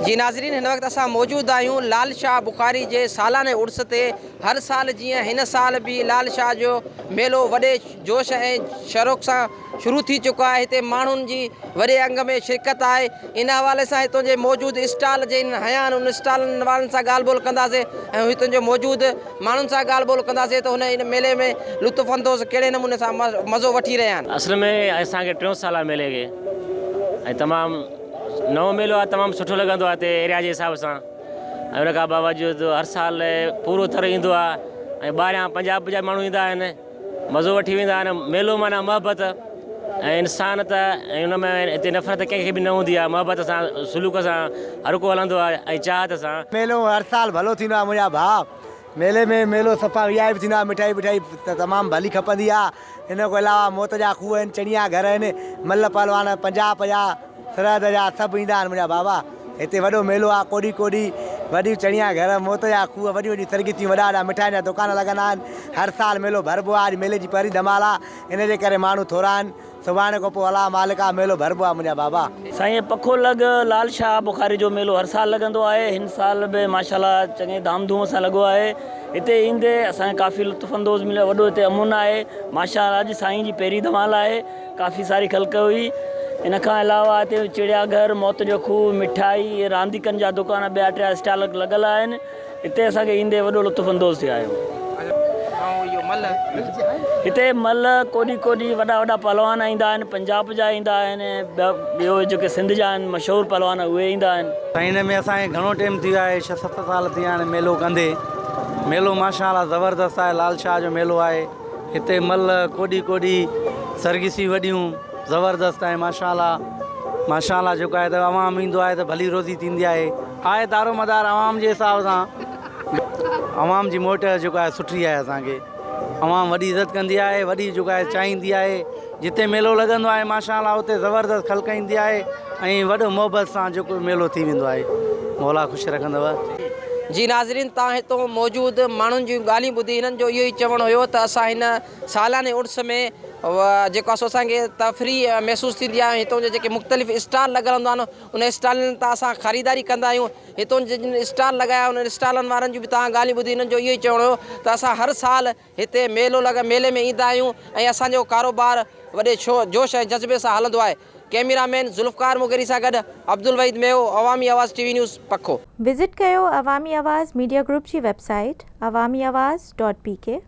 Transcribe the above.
जी नाज़रीन, हिन वक्त असां मौजूद आहियूं लाल शाह बुखारी जे सालाने उर्स ते। हर साल जीअं हिन साल भी लाल शाह जो मेलो वॾे जोश ऐं शरोक सां शुरू थी चुको आहे। हिते माण्हुनि जी वॾे अंग में शिरकत आहे। इन हवाले सां हितों जे मौजूद स्टॉल जिन हया आहिनि उन स्टॉलनि वारनि सां ॻाल्हि ॿोल कंदासीं ऐं हितों जो मौजूद माण्हुनि सां ॻाल्हि ॿोल कंदासीं त हुन इन मेले में लुत्फ़ अंदोज़ कहिड़े नमूने सां मज़ो वठी रहिया आहिनि। असल में असांखे 3 साल मेले खे ऐं तमामु नओं मेलो आहे, तमामु सुठो लॻंदो आहे हिते एरिया जे हिसाब सां। ऐं उन खां बावजूदि हर साल पूरो थर ईंदो आहे ऐं ॿाहिरां 50 माण्हू ईंदा आहिनि, मज़ो वठी वेंदा आहिनि। मेलो माना मोहबत ऐं इंसानियत ऐं उन में हिते नफ़रत कंहिंखे बि न हूंदी आहे। मोहबत सां सुलूक सां हर को हलंदो आहे ऐं चाहत सां। मेलो हर साल भलो थींदो आहे मुंहिंजा भाउ। मेले में मेलो सफ़ा वीआईपी थींदो आहे। मिठाई विठाई तमामु भली खपंदी आहे। इन खां अलावा मौत जा खूह आहिनि, चणिया घर आहिनि, मल पहलवान 50 सरहद जा सभु ईंदा आहिनि मुंहिंजा बाबा। हिते वॾो मेलो आहे। कोडी कोडी वॾी चणिया घर, मौत जा खूह, वॾी वॾी सरगीतियूं, वॾा वॾा मिठाइनि जा दुकान लॻंदा आहिनि। हर साल मेलो भरबो आहे। अॼु मेले जी पहिरीं धमाल आहे, इन जे करे माण्हू थोरा आहिनि। सुभाणे खां पोइ अला मालिक आहे, मेलो भरबो आहे मुंहिंजा बाबा। साईं पखो लॻ लाल शाह बुखारी जो मेलो हर साल लॻंदो आहे। हिन साल बि माशाल्लाह चङे धाम धूम सां लॻो आहे। हिते ईंदे असांखे काफ़ी लुत्फ़ अंदोज़ मिलियो। वॾो हिते अमुन आहे माशाल्लाह। अॼु साईं जी पहिरीं धमाल आहे। काफ़ी सारी ख़ल्क़ हुई। इन खां अलावा हिते चिड़ियाघर, मौत जो खूह, मिठाई, रांदीकनि जा दुकान, ॿिया 3 स्टॉल लॻल आहिनि। हिते असांखे ईंदे वॾो लुत्फ़ अंदोज़ थिया आहियूं। हिते मल कोडी कोडी वॾा वॾा पहलवान ईंदा आहिनि, पंजाब जा ईंदा आहिनि, ॿियो जेके सिंध जा आहिनि मशहूरु पहलवान उहे ईंदा आहिनि। हिन में असांखे घणो टाइम थी वियो आहे, 6-7 साल थी विया आहिनि मेलो कंदे। मेलो माशाल्लाह ज़बरदस्त आहे। लाल शाह जो मेलो आहे। हिते मल कोडी कोडी सरगिसी वॾियूं ज़बरदस्त आहे माशाल्लाह। माशाल्लाह जेको आहे त अवाम ईंदो आहे त भली रोज़ी थींदी आहे दारो मदार अवाम जे हिसाब सां। अवाम जी मोट जेको आहे सुठी आहे। असांखे अवाम वॾी इज़त कंदी आहे, वॾी जेको आहे चाहींदी आहे। जिते मेलो लॻंदो आहे माशाल्लाह उते ज़बरदस्त ख़ल्क़ ईंदी आहे ऐं वॾो मोहबत सां जेको मेलो थी वेंदो आहे। मौला ख़ुशि रखंदव। जी नाज़रीन, तव्हां हितों मौजूदु माण्हुनि जूं ॻाल्हियूं ॿुधी हिननि जो इहो ई चवणु हुयो त असां हिन सालाने उर्स में जेको आहे असांखे तफ़री महसूसु थींदी आहे। हितों जा जेके मुख़्तलिफ़ स्टॉल लॻल हूंदा आहिनि उन स्टॉलनि तां असां ख़रीदारी कंदा आहियूं। हितों जिन स्टॉल लॻाया उन स्टॉलनि वारनि जूं बि तव्हां ॻाल्हियूं ॿुधी हिननि जो इहो ई चवणु हुयो त असां हर साल हिते मेले में ईंदा आहियूं ऐं असांजो कारोबार वॾे जोश ऐं जज़्बे सां हलंदो आहे। कैमरामैन ज़ुल्फ़कार मुगरी सां गॾु अब्दुल वहीद मेयो, अवामी आवाज़ टीवी न्यूज़ पखो। विज़िट कयो अवामी आवाज़ मीडिया ग्रुप जी वेबसाइट awamiawaz.pk।